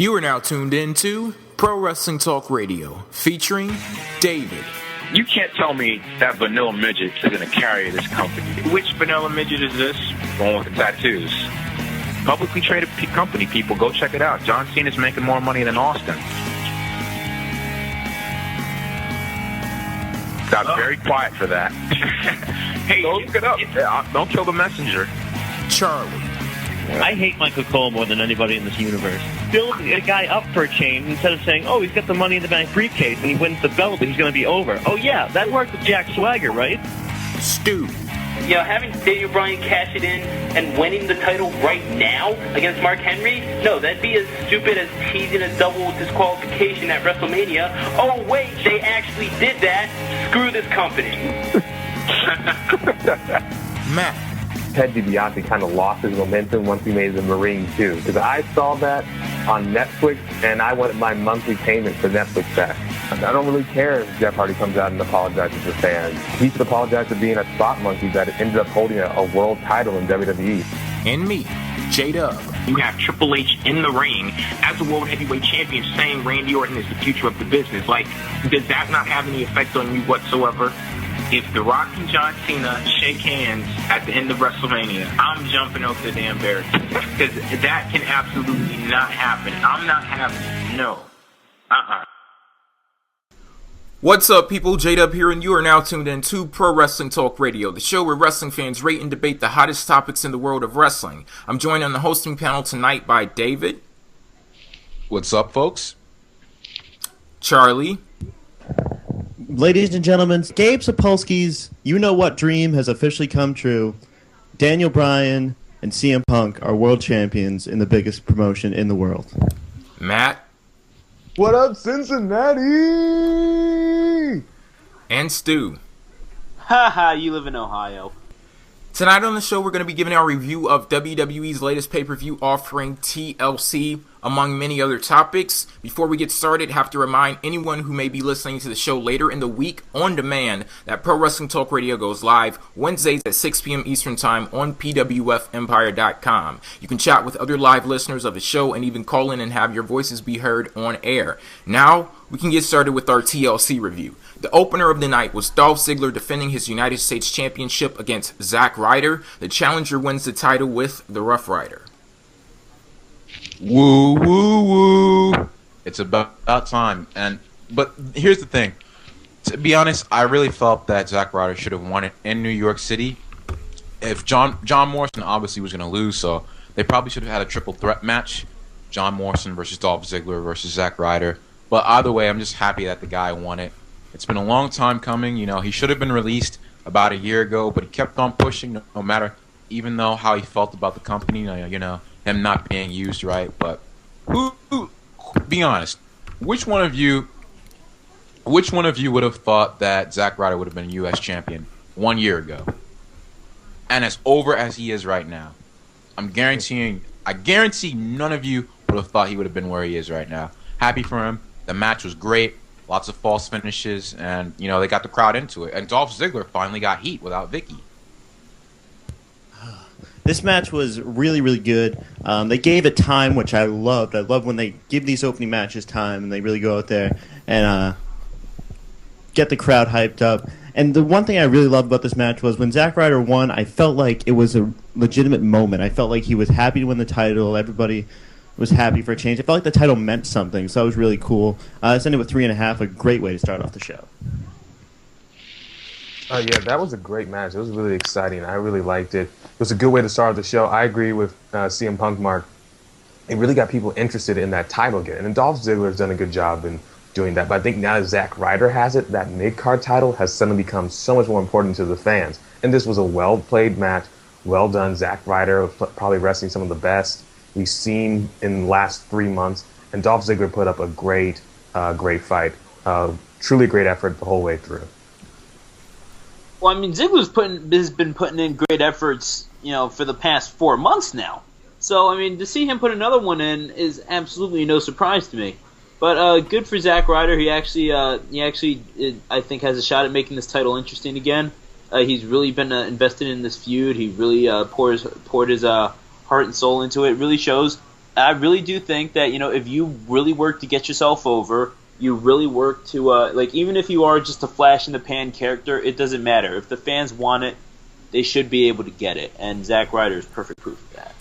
You are now tuned into Pro Wrestling Talk Radio, featuring David. You can't tell me that vanilla midget is going to carry this company. Which vanilla midget is this? The one with the tattoos. Publicly traded company, people. Go check it out. John Cena's making more money than Austin. Got very quiet for that. Hey, don't look it up. Don't kill the messenger. Charlie. I hate Michael Cole more than anybody in this universe. Build a guy up for a change instead of saying, oh, he's got the Money in the Bank briefcase and he wins the belt, but he's going to be over. Oh, yeah, that worked with Jack Swagger, right? Stu. You know, having Daniel Bryan cash it in and winning the title right now against Mark Henry, no, that'd be as stupid as teasing a double disqualification at WrestleMania. Oh, wait, they actually did that. Screw this company. Matt. Ted DiBiase kind of lost his momentum once he made the Marine too, because I saw that on Netflix and I wanted my monthly payment for Netflix back. I don't really care if Jeff Hardy comes out and apologizes to fans. He should apologize for being a spot monkey that ended up holding a world title in WWE. And me, J-Dub. You have Triple H in the ring as a World Heavyweight Champion saying Randy Orton is the future of the business. Like, does that not have any effect on you whatsoever? If The Rock and John Cena shake hands at the end of WrestleMania, I'm jumping over the damn barricade. Because that can absolutely not happen. I'm not having it. No. What's up, people? J-Dub here, and you are now tuned in to Pro Wrestling Talk Radio, the show where wrestling fans rate and debate the hottest topics in the world of wrestling. I'm joined on the hosting panel tonight by David. What's up, folks? Charlie. Ladies and gentlemen, Gabe Sapolsky's You Know What dream has officially come true. Daniel Bryan and CM Punk are world champions in the biggest promotion in the world. Matt. What up, Cincinnati? And Stu. Haha, you live in Ohio. Tonight on the show, we're going to be giving our review of WWE's latest pay-per-view offering, TLC, among many other topics. Before we get started, I have to remind anyone who may be listening to the show later in the week on demand that Pro Wrestling Talk Radio goes live Wednesdays at 6 p.m. Eastern Time on PWFempire.com. You can chat with other live listeners of the show and even call in and have your voices be heard on air. Now, we can get started with our TLC review. The opener of the night was Dolph Ziggler defending his United States Championship against Zack Ryder. The challenger wins the title with the Rough Rider. Woo, woo, woo. It's about time. But here's the thing. To be honest, I really felt that Zack Ryder should have won it in New York City. If John Morrison obviously was going to lose, so they probably should have had a triple threat match. John Morrison versus Dolph Ziggler versus Zack Ryder. But either way, I'm just happy that the guy won it. It's been a long time coming. You know, he should have been released about a year ago, but he kept on pushing no matter, even though how he felt about the company, you know, him not being used right. But be honest, which one of you would have thought that Zack Ryder would have been U.S. champion 1 year ago? And as over as he is right now, I guarantee none of you would have thought he would have been where he is right now. Happy for him. The match was great. Lots of false finishes, and, you know, they got the crowd into it. And Dolph Ziggler finally got heat without Vicky. This match was really, really good. They gave it time, which I loved. I love when they give these opening matches time and they really go out there and get the crowd hyped up. And the one thing I really loved about this match was when Zack Ryder won, I felt like it was a legitimate moment. I felt like he was happy to win the title. Everybody was happy for a change. I felt like the title meant something, so that was really cool. It's ended with 3.5, a great way to start off the show. Yeah, that was a great match. It was really exciting. I really liked it. It was a good way to start the show. I agree with CM Punk, Mark. It really got people interested in that title again. And Dolph Ziggler has done a good job in doing that. But I think now that Zack Ryder has it, that mid-card title has suddenly become so much more important to the fans. And this was a well-played match, well done. Zack Ryder probably wrestling some of the best we've seen in the last 3 months. And Dolph Ziggler put up a great fight. Truly great effort the whole way through. Well, I mean, Ziggler's has been putting in great efforts, you know, for the past 4 months now. So, I mean, to see him put another one in is absolutely no surprise to me. But good for Zack Ryder. He actually, I think, has a shot at making this title interesting again. He's really been invested in this feud. He really poured his heart and soul into it. It really shows. I really do think that, if you really work to get yourself over, you really work to, even if you are just a flash-in-the-pan character, it doesn't matter. If the fans want it, they should be able to get it, and Zack Ryder is perfect proof of that.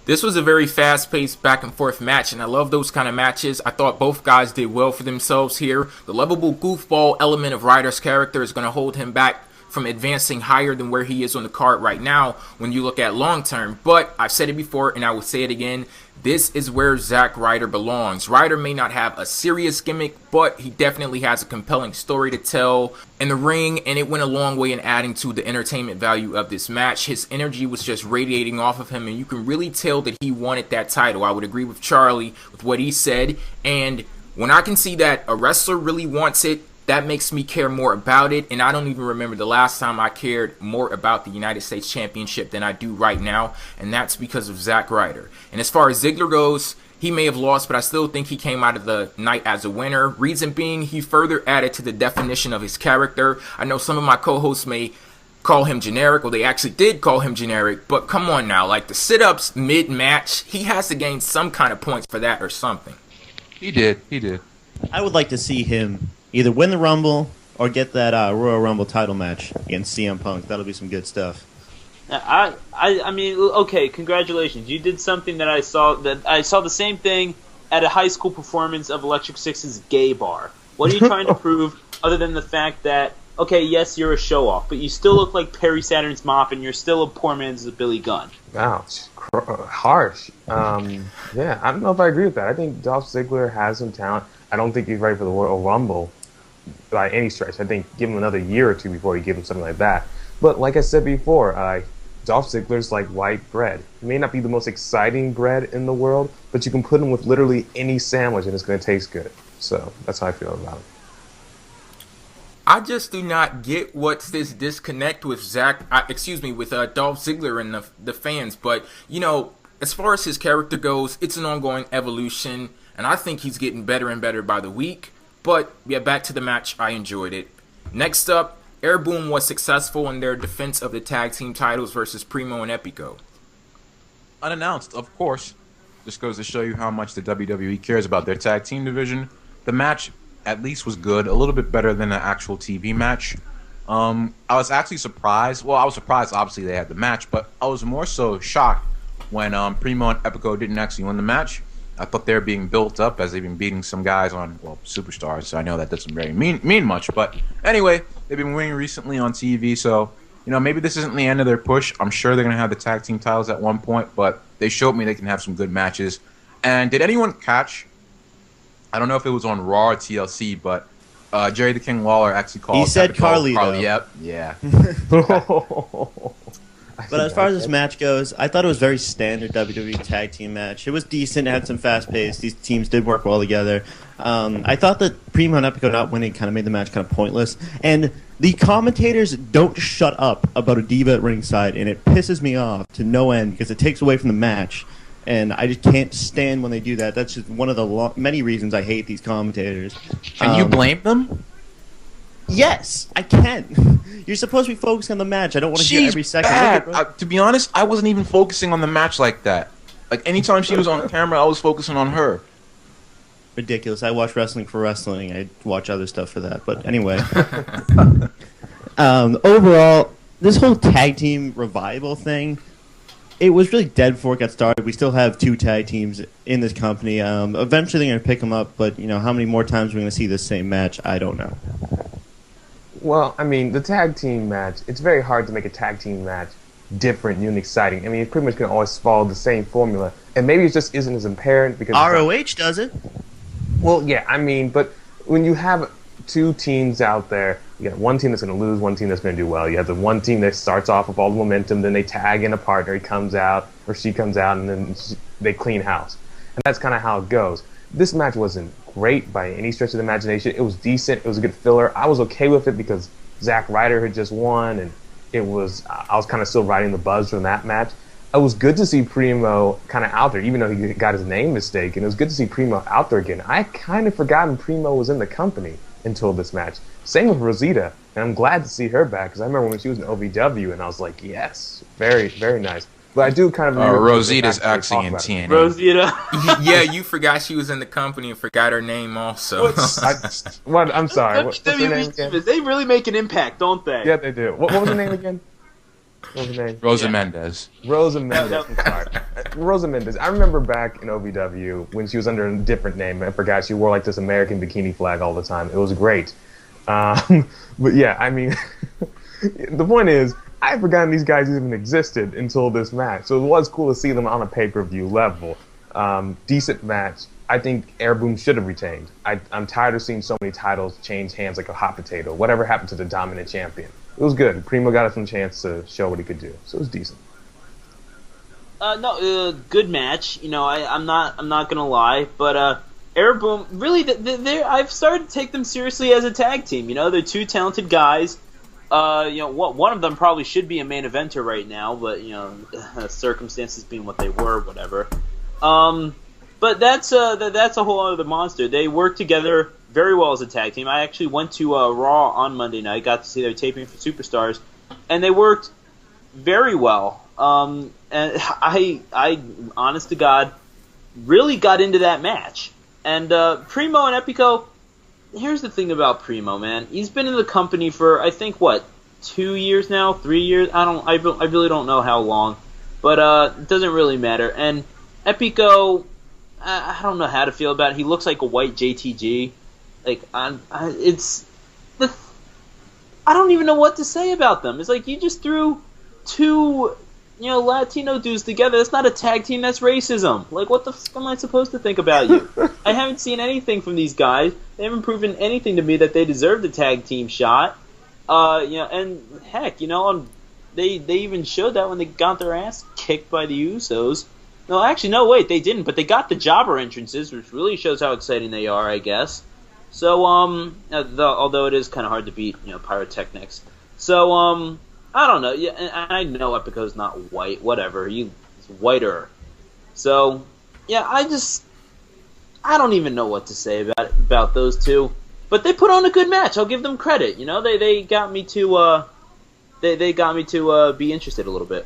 This was a very fast-paced back-and-forth match, and I love those kind of matches. I thought both guys did well for themselves here. The lovable goofball element of Ryder's character is going to hold him back from advancing higher than where he is on the card right now when you look at long-term. But I've said it before, and I will say it again, this is where Zack Ryder belongs. Ryder may not have a serious gimmick, but he definitely has a compelling story to tell in the ring, and it went a long way in adding to the entertainment value of this match. His energy was just radiating off of him, and you can really tell that he wanted that title. I would agree with Charlie with what he said, and when I can see that a wrestler really wants it, that makes me care more about it, and I don't even remember the last time I cared more about the United States Championship than I do right now, and that's because of Zack Ryder. And as far as Ziggler goes, he may have lost, but I still think he came out of the night as a winner. Reason being, he further added to the definition of his character. I know some of my co-hosts may call him generic, or they actually did call him generic, but come on now, like the sit-ups mid-match, he has to gain some kind of points for that or something. He did. I would like to see him either win the Rumble or get that Royal Rumble title match against CM Punk. That'll be some good stuff. I mean, okay, congratulations. You did something that I saw the same thing at a high school performance of Electric Six's Gay Bar. What are you trying to prove other than the fact that, okay, yes, you're a show-off, but you still look like Perry Saturn's mop, and you're still a poor man's Billy Gunn. Ouch. Harsh. Yeah, I don't know if I agree with that. I think Dolph Ziggler has some talent. I don't think he's ready for the Royal Rumble by any stretch. I think give him another year or two before you give him something like that. But like I said before, Dolph Ziggler's like white bread. He may not be the most exciting bread in the world, but you can put him with literally any sandwich and it's going to taste good. So that's how I feel about him. I just do not get what's this disconnect with Dolph Ziggler and the fans. But, as far as his character goes, it's an ongoing evolution, and I think he's getting better and better by the week. But, yeah, back to the match. I enjoyed it. Next up, Air Boom was successful in their defense of the tag team titles versus Primo and Epico. Unannounced, of course. This goes to show you how much the WWE cares about their tag team division. The match at least was good, a little bit better than an actual TV match. I was actually surprised. Well, I was surprised, obviously, they had the match, but I was more so shocked when Primo and Epico didn't actually win the match. I thought they were being built up as they've been beating some guys on, Superstars, so I know that doesn't really mean much. But anyway, they've been winning recently on TV, so, maybe this isn't the end of their push. I'm sure they're going to have the tag team titles at one point, but they showed me they can have some good matches. And did anyone catch, I don't know if it was on Raw or TLC, but Jerry the King Lawler actually called. He said Carly, though. Yep, yeah. But as far as this match goes, I thought it was a very standard WWE tag team match. It was decent, it had some fast pace. These teams did work well together. I thought that Primo and Epico not winning kind of made the match kind of pointless. And the commentators don't shut up about a diva at ringside, and it pisses me off to no end because it takes away from the match. And I just can't stand when they do that. That's just one of the many reasons I hate these commentators. Can you blame them? Yes, I can. You're supposed to be focusing on the match. I don't want to hear every second. Bad. To be honest, I wasn't even focusing on the match like that. Like, anytime she was on camera, I was focusing on her. Ridiculous. I watch wrestling for wrestling. I watch other stuff for that. But anyway. Overall, this whole tag team revival thing, it was really dead before it got started. We still have 2 tag teams in this company. Eventually they're going to pick them up, but how many more times we're going to see this same match, I don't know. Well, I mean, the tag team match, it's very hard to make a tag team match different, new, and exciting. I mean, it's pretty much going to always follow the same formula. And maybe it just isn't as apparent because... ROH does it. Well, yeah, I mean, but when you have 2 teams out there, you got one team that's going to lose, one team that's going to do well. You have the one team that starts off with all the momentum, then they tag in a partner, he comes out, or she comes out, and then they clean house. And that's kind of how it goes. This match wasn't great by any stretch of the imagination. It was decent. It was a good filler. I was okay with it because Zack Ryder had just won, and I was kind of still riding the buzz from that match. It was good to see Primo kind of out there, even though he got his name mistaken. It was good to see Primo out there again. I kind of forgotten Primo was in the company until this match. Same with Rosita, and I'm glad to see her back because I remember when she was in OVW, and I was like, yes, very, very nice. But I do kind of Rosita's actually in TNA. Rosita. Yeah, you forgot she was in the company and forgot her name also. I'm sorry. What's her name again? They really make an impact, don't they? Yeah, they do. What was her name again? What was her name? Rosa Mendez. Rosa Mendez. I'm sorry. Rosa Mendez. I remember back in OVW when she was under a different name. I forgot she wore like this American bikini flag all the time. It was great. But yeah, I mean, the point is, I had forgotten these guys even existed until this match. So it was cool to see them on a pay-per-view level. Decent match. I think Air Boom should have retained. I'm tired of seeing so many titles change hands like a hot potato. Whatever happened to the dominant champion? It was good. Primo got us some chance to show what he could do. So it was decent. Good match. You know, I'm not gonna lie, but Air Boom really, I've started to take them seriously as a tag team. You know, they're two talented guys. You know, one of them probably should be a main eventer right now, but you know, circumstances being what they were, whatever. But that's a whole other monster. They work together very well as a tag team. I actually went to Raw on Monday night, got to see their taping for Superstars, and they worked very well. And I honest to God, really got into that match. And Primo and Epico. Here's the thing about Primo, man. He's been in the company for, I think, 2 years now, 3 years. I really don't know how long, but it doesn't really matter. And Epico, I don't know how to feel about it. He looks like a white JTG. Like I don't even know what to say about them. It's like you just threw two, Latino dudes together. That's not a tag team. That's racism. Like, what the f*** am I supposed to think about you? I haven't seen anything from these guys. They haven't proven anything to me that they deserve the tag team shot. And heck, they even showed that when they got their ass kicked by the Usos. No, actually, no, wait, they didn't. But they got the jobber entrances, which really shows how exciting they are, I guess. So, although it is kind of hard to beat, pyrotechnics. So, I don't know. Yeah, and I know Epico's not white. Whatever, he's whiter. So, yeah, I don't even know what to say about those two. But they put on a good match. I'll give them credit. They got me to they got me to be interested a little bit.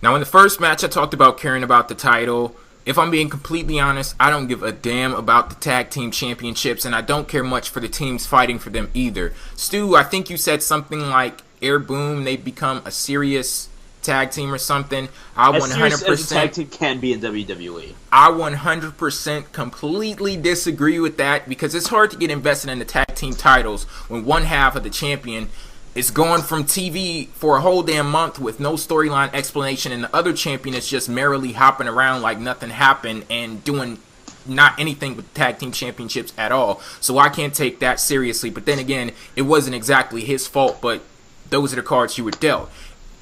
Now, in the first match, I talked about caring about the title. If I'm being completely honest, I don't give a damn about the tag team championships, and I don't care much for the teams fighting for them either. Stu, I think you said something like Air Boom, they become a serious tag team or something. I 100% as a tag team can be in WWE. I 100% completely disagree with that, because it's hard to get invested in the tag team titles when one half of the champion is going from TV for a whole damn month with no storyline explanation, and the other champion is just merrily hopping around like nothing happened and doing not anything with tag team championships at all. So I can't take that seriously. But then again, it wasn't exactly his fault, but those are the cards you were dealt.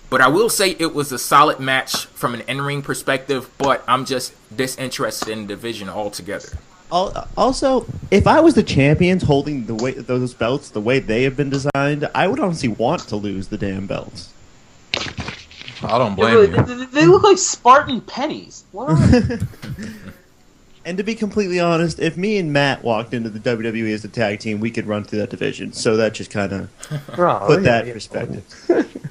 But I will say it was a solid match from an in-ring perspective, but I'm just disinterested in the division altogether. Also, if I was the champions holding those belts the way they have been designed, I would honestly want to lose the damn belts. I don't blame you. They look like Spartan pennies. What are they? And to be completely honest, if me and Matt walked into the WWE as a tag team, we could run through that division. So that just kind of put that in perspective.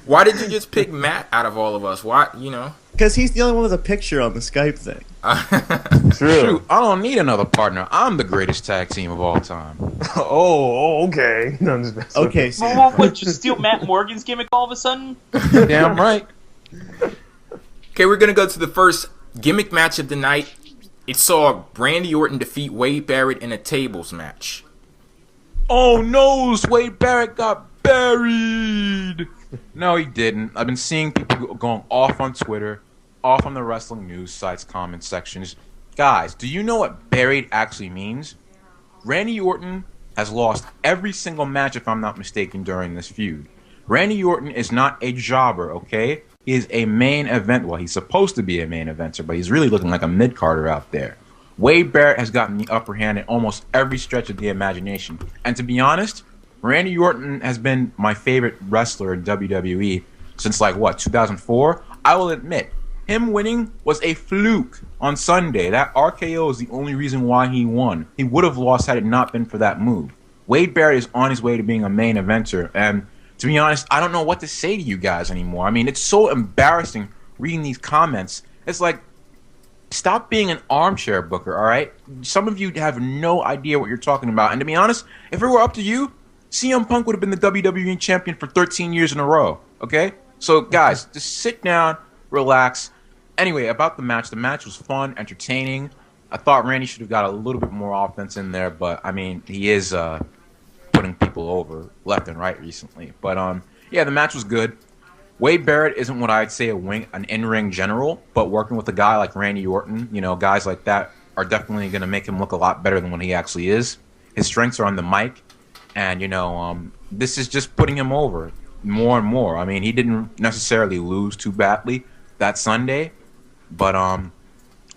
Why did you just pick Matt out of all of us? Why, Because he's the only one with a picture on the Skype thing. True. I don't need another partner. I'm the greatest tag team of all time. Okay. No, I'm just okay. So what, just steal Matt Morgan's gimmick all of a sudden? Damn right. Okay, we're going to go to the first gimmick match of the night. It saw Randy Orton defeat Wade Barrett in a tables match. Oh no, Wade Barrett got buried. No, he didn't. I've been seeing people going off on Twitter, off on the wrestling news sites, comment sections. Guys, do you know what buried actually means? Randy Orton has lost every single match, if I'm not mistaken, during this feud. Randy Orton is not a jobber, okay? He is a main event. Well, he's supposed to be a main eventer, but he's really looking like a mid-carder out there. Wade Barrett has gotten the upper hand in almost every stretch of the imagination. And to be honest, Randy Orton has been my favorite wrestler in WWE since, 2004? I will admit, him winning was a fluke on Sunday. That RKO is the only reason why he won. He would have lost had it not been for that move. Wade Barrett is on his way to being a main eventer, and to be honest, I don't know what to say to you guys anymore. I mean, it's so embarrassing reading these comments. It's like, stop being an armchair booker, all right? Some of you have no idea what you're talking about. And to be honest, if it were up to you, CM Punk would have been the WWE champion for 13 years in a row, okay? So, guys, just sit down, relax. Anyway, about the match was fun, entertaining. I thought Randy should have got a little bit more offense in there, but, I mean, he is putting people over left and right recently. But, yeah, the match was good. Wade Barrett isn't what I'd say an in-ring general, but working with a guy like Randy Orton, you know, guys like that are definitely going to make him look a lot better than what he actually is. His strengths are on the mic, and, you know, this is just putting him over more and more. I mean, he didn't necessarily lose too badly that Sunday, but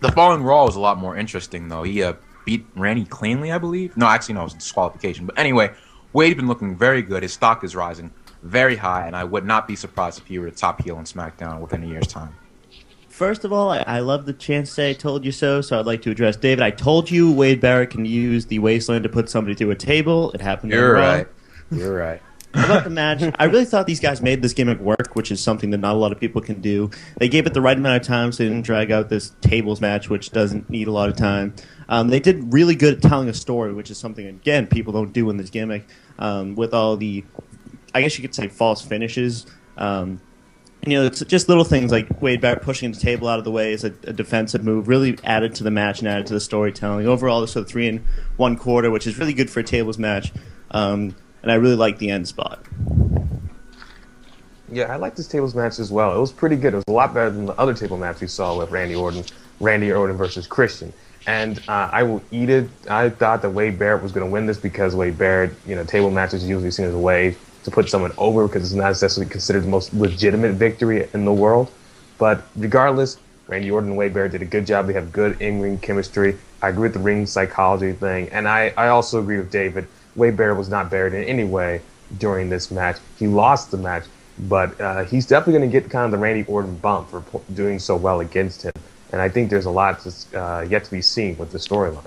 the following Raw was a lot more interesting, though. He beat Randy cleanly, I believe. No, actually, no, it was a disqualification. But anyway, Wade's been looking very good. His stock is rising very high, and I would not be surprised if he were the top heel in SmackDown within a year's time. First of all, I love the chance to say I told you so I'd like to address David. I told you Wade Barrett can use the wasteland to put somebody through a table. It happened. You're right. You're right. About the match, I really thought these guys made this gimmick work, which is something that not a lot of people can do. They gave it the right amount of time, so they didn't drag out this tables match, which doesn't need a lot of time. They did really good at telling a story, which is something, again, people don't do in this gimmick, with all the, I guess you could say, false finishes. You know, it's just little things like Wade Barrett pushing the table out of the way is a defensive move, really added to the match and added to the storytelling. Overall, this was a 3 1/4, which is really good for a tables match, and I really like the end spot. Yeah, I like this tables match as well. It was pretty good. It was a lot better than the other table match we saw with Randy Orton versus Christian. And I will eat it. I thought that Wade Barrett was going to win this because Wade Barrett, you know, table matches usually seen as a way to put someone over because it's not necessarily considered the most legitimate victory in the world. But regardless, Randy Orton and Wade Barrett did a good job. They have good in-ring chemistry. I agree with the ring psychology thing. And I also agree with David. Wade Barrett was not buried in any way during this match. He lost the match, but he's definitely going to get kind of the Randy Orton bump for doing so well against him. And I think there's a lot yet to be seen with the storyline.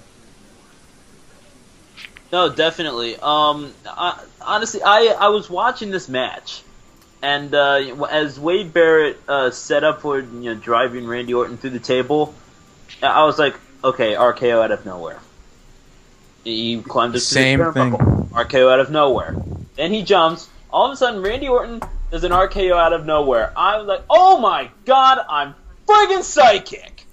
No, definitely. Honestly, I was watching this match, and as Wade Barrett set up for driving Randy Orton through the table, I was like, okay, RKO out of nowhere. He climbed up to the turnbuckle. RKO out of nowhere. Then he jumps. All of a sudden, Randy Orton does an RKO out of nowhere. I was like, oh my god, I'm friggin' psychic!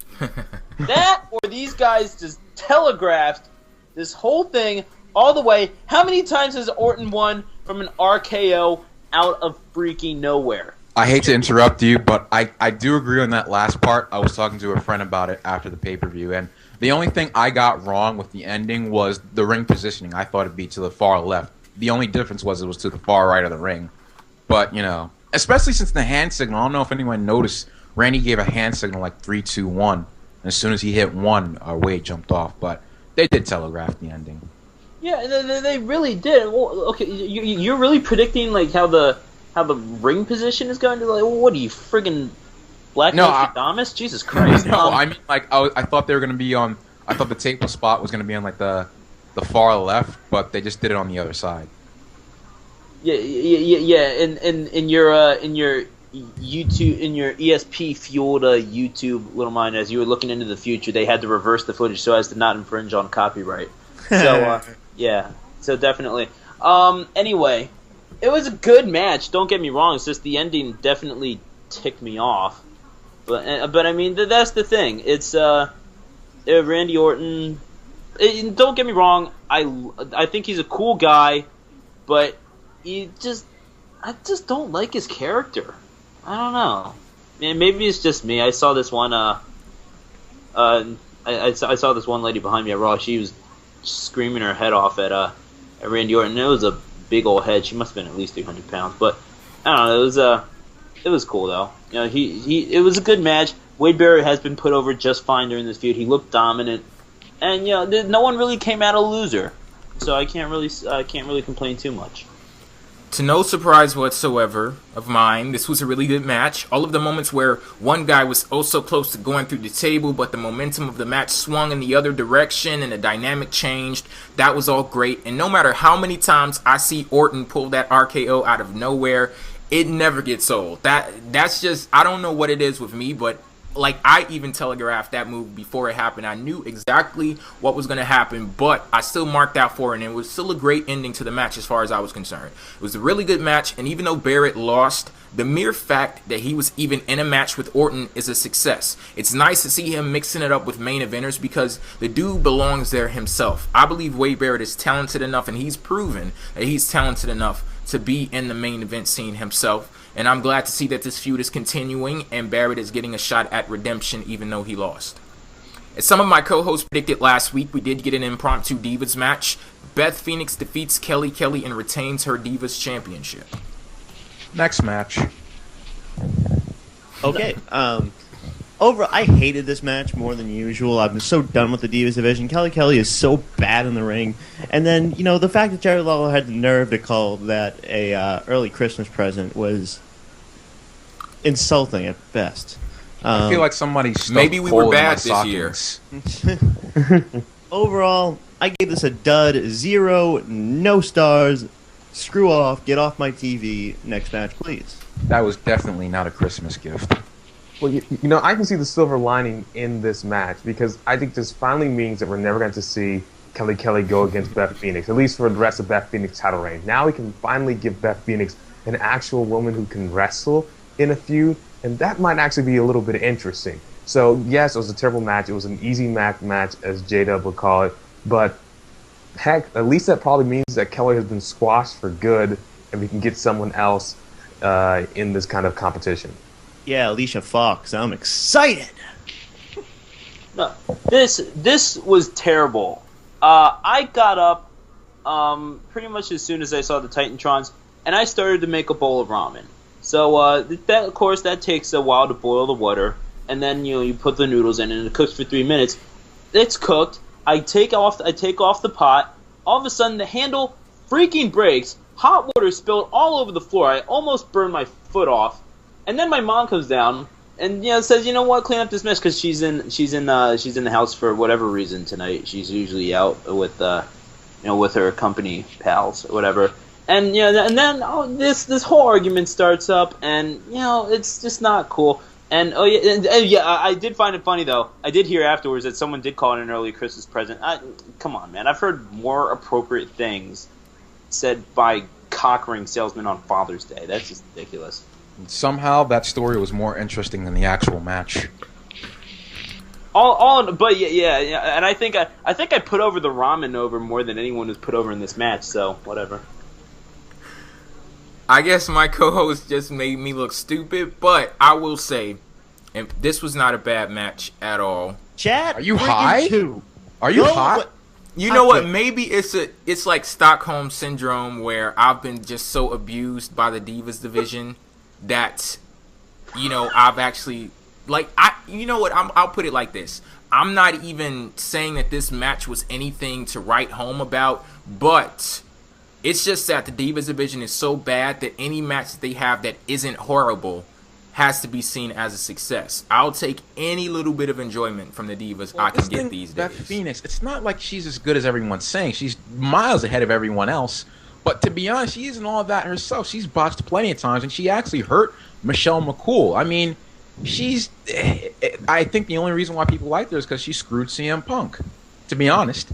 That, or these guys just telegraphed this whole thing all the way. How many times has Orton won from an RKO out of freaking nowhere? I hate to interrupt you, but I do agree on that last part. I was talking to a friend about it after the pay-per-view, and the only thing I got wrong with the ending was the ring positioning. I thought it'd be to the far left. The only difference was it was to the far right of the ring. But, especially since the hand signal, I don't know if anyone noticed, Randy gave a hand signal like 3, 2, 1. And as soon as he hit 1, Wade jumped off. But they did telegraph the ending. Yeah, they really did. Well, okay, you're really predicting like how the ring position is going to, like, what are you, friggin' Black Nostradamus? Jesus Christ. No, I mean, like, I thought they were going to be on, I thought the table spot was going to be on, like, the far left, but they just did it on the other side. Yeah. In your YouTube, in your ESP fueled YouTube little mind, as you were looking into the future, they had to reverse the footage so as to not infringe on copyright. So, yeah, so definitely. Anyway, it was a good match. Don't get me wrong. It's just the ending definitely ticked me off. But I mean, that's the thing. It's Randy Orton. Don't get me wrong. I think he's a cool guy, but I just don't like his character. I don't know. Maybe it's just me. I saw this one. I saw this one lady behind me at Raw. She was screaming her head off at Randy Orton. It was a big old head. She must have been at least 300 pounds. But I don't know. It was cool though. It was a good match. Wade Barrett has been put over just fine during this feud. He looked dominant, and no one really came out a loser. So I can't really complain too much. To no surprise whatsoever of mine, this was a really good match. All of the moments where one guy was oh so close to going through the table, but the momentum of the match swung in the other direction and the dynamic changed, that was all great. And no matter how many times I see Orton pull that RKO out of nowhere, it never gets old. That's just, I don't know what it is with me, but like, I even telegraphed that move before it happened. I knew exactly what was going to happen, but I still marked out for it, and it was still a great ending to the match as far as I was concerned. It was a really good match, and even though Barrett lost, the mere fact that he was even in a match with Orton is a success. It's nice to see him mixing it up with main eventers because the dude belongs there himself. I believe Wade Barrett is talented enough, and he's proven that he's talented enough to be in the main event scene himself. And I'm glad to see that this feud is continuing and Barrett is getting a shot at redemption even though he lost. As some of my co-hosts predicted last week, we did get an impromptu Divas match. Beth Phoenix defeats Kelly Kelly and retains her Divas Championship. Next match. Okay. I hated this match more than usual. I'm so done with the Divas division. Kelly Kelly is so bad in the ring. And then, the fact that Jerry Lawler had the nerve to call that a early Christmas present was insulting at best. I feel like somebody stuffed maybe we coal were in my bad this year. stockings. Overall, I gave this a dud. 0, no stars. Screw off. Get off my TV. Next match, please. That was definitely not a Christmas gift. Well, I can see the silver lining in this match because I think this finally means that we're never going to see Kelly Kelly go against Beth Phoenix, at least for the rest of Beth Phoenix's title reign. Now we can finally give Beth Phoenix an actual woman who can wrestle in a feud, and that might actually be a little bit interesting. So, yes, it was a terrible match. It was an easy match, as J-Dub would call it, but heck, at least that probably means that Kelly has been squashed for good, and we can get someone else in this kind of competition. Yeah, Alicia Fox. I'm excited. No, this was terrible. I got up pretty much as soon as I saw the Titantrons, and I started to make a bowl of ramen. So that, of course, that takes a while to boil the water, and then you put the noodles in, and it cooks for 3 minutes. It's cooked. I take off the pot. All of a sudden, the handle freaking breaks. Hot water spilled all over the floor. I almost burned my foot off. And then my mom comes down and says, "You know what? Clean up this mess," because she's in the house for whatever reason tonight. She's usually out with with her company pals or whatever. And and then this whole argument starts up, and it's just not cool. And I did find it funny though. I did hear afterwards that someone did call it an early Christmas present. Come on, man! I've heard more appropriate things said by cock ring salesmen on Father's Day. That's just ridiculous. Somehow that story was more interesting than the actual match. But yeah, and I think I put over the ramen over more than anyone was put over in this match. So whatever. I guess my co-host just made me look stupid, but I will say, and this was not a bad match at all. Chad, are you high? Are you hot? You know what? Maybe it's like Stockholm syndrome where I've been just so abused by the Divas division that I've actually I'll put it like this. I'm not even saying that this match was anything to write home about, but it's just that the Divas division is so bad that any match that they have that isn't horrible has to be seen as a success. I'll take any little bit of enjoyment from the Divas I can get these days. Beth Phoenix, it's not like she's as good as everyone's saying. She's miles ahead of everyone else. But to be honest, she isn't all that herself. She's botched plenty of times, and she actually hurt Michelle McCool. I mean, I think the only reason why people like her is because she screwed CM Punk, to be honest.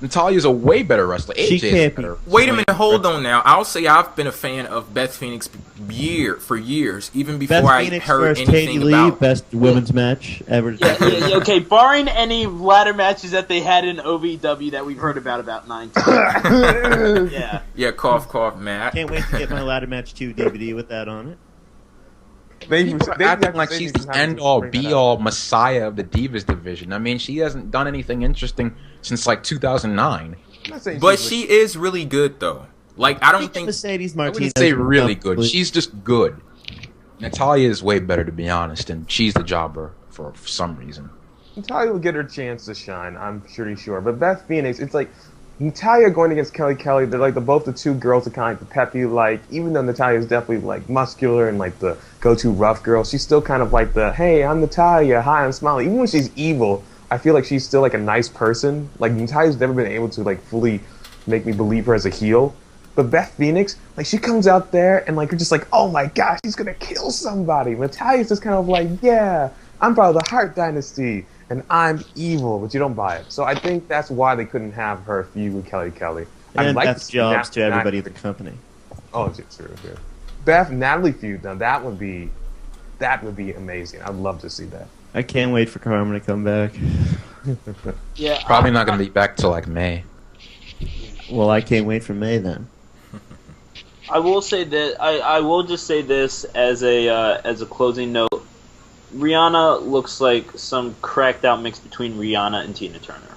Natalia's a way better wrestler. AJ is better. Wait a minute, hold on now. I'll say I've been a fan of Beth Phoenix for years, even before I heard anything about best women's match ever. Yeah, okay, barring any ladder matches that they had in OVW that we've heard about 9 times. Yeah, cough, Matt. Can't wait to get my ladder match 2 DVD with that on it. People are acting like she's the end-all, be-all messiah of the Divas division. I mean, she hasn't done anything interesting since, 2009. But she is really good, though. I don't think... Mercedes I Martinez. wouldn't say really good. She's just good. Natalya is way better, to be honest, and she's the jobber for some reason. Natalya will get her chance to shine, I'm pretty sure. But Beth Phoenix, it's like... Natalya going against Kelly Kelly, they're both the two girls that kind of peppy, even though Natalya is definitely muscular and the go-to rough girl, she's still kind of the, hey, I'm Natalya, hi, I'm Smiley. Even when she's evil, I feel like she's still a nice person. Natalya's never been able to fully make me believe her as a heel. But Beth Phoenix, like, she comes out there and, like, you're just like, oh my gosh, she's gonna kill somebody. Natalia's just kind of like, yeah, I'm part of the Hart Dynasty and I'm evil, but you don't buy it. So I think that's why they couldn't have her feud with Kelly Kelly. And Beth's jobs to everybody at the company. Oh, true. Beth Natalie feud, now that would be amazing. I'd love to see that. I can't wait for Carmen to come back. Yeah, Probably not going to be back till like May. Well, I can't wait for May then. I will say that I will just say this as a closing note. Rihanna looks like some cracked out mix between Rihanna and Tina Turner.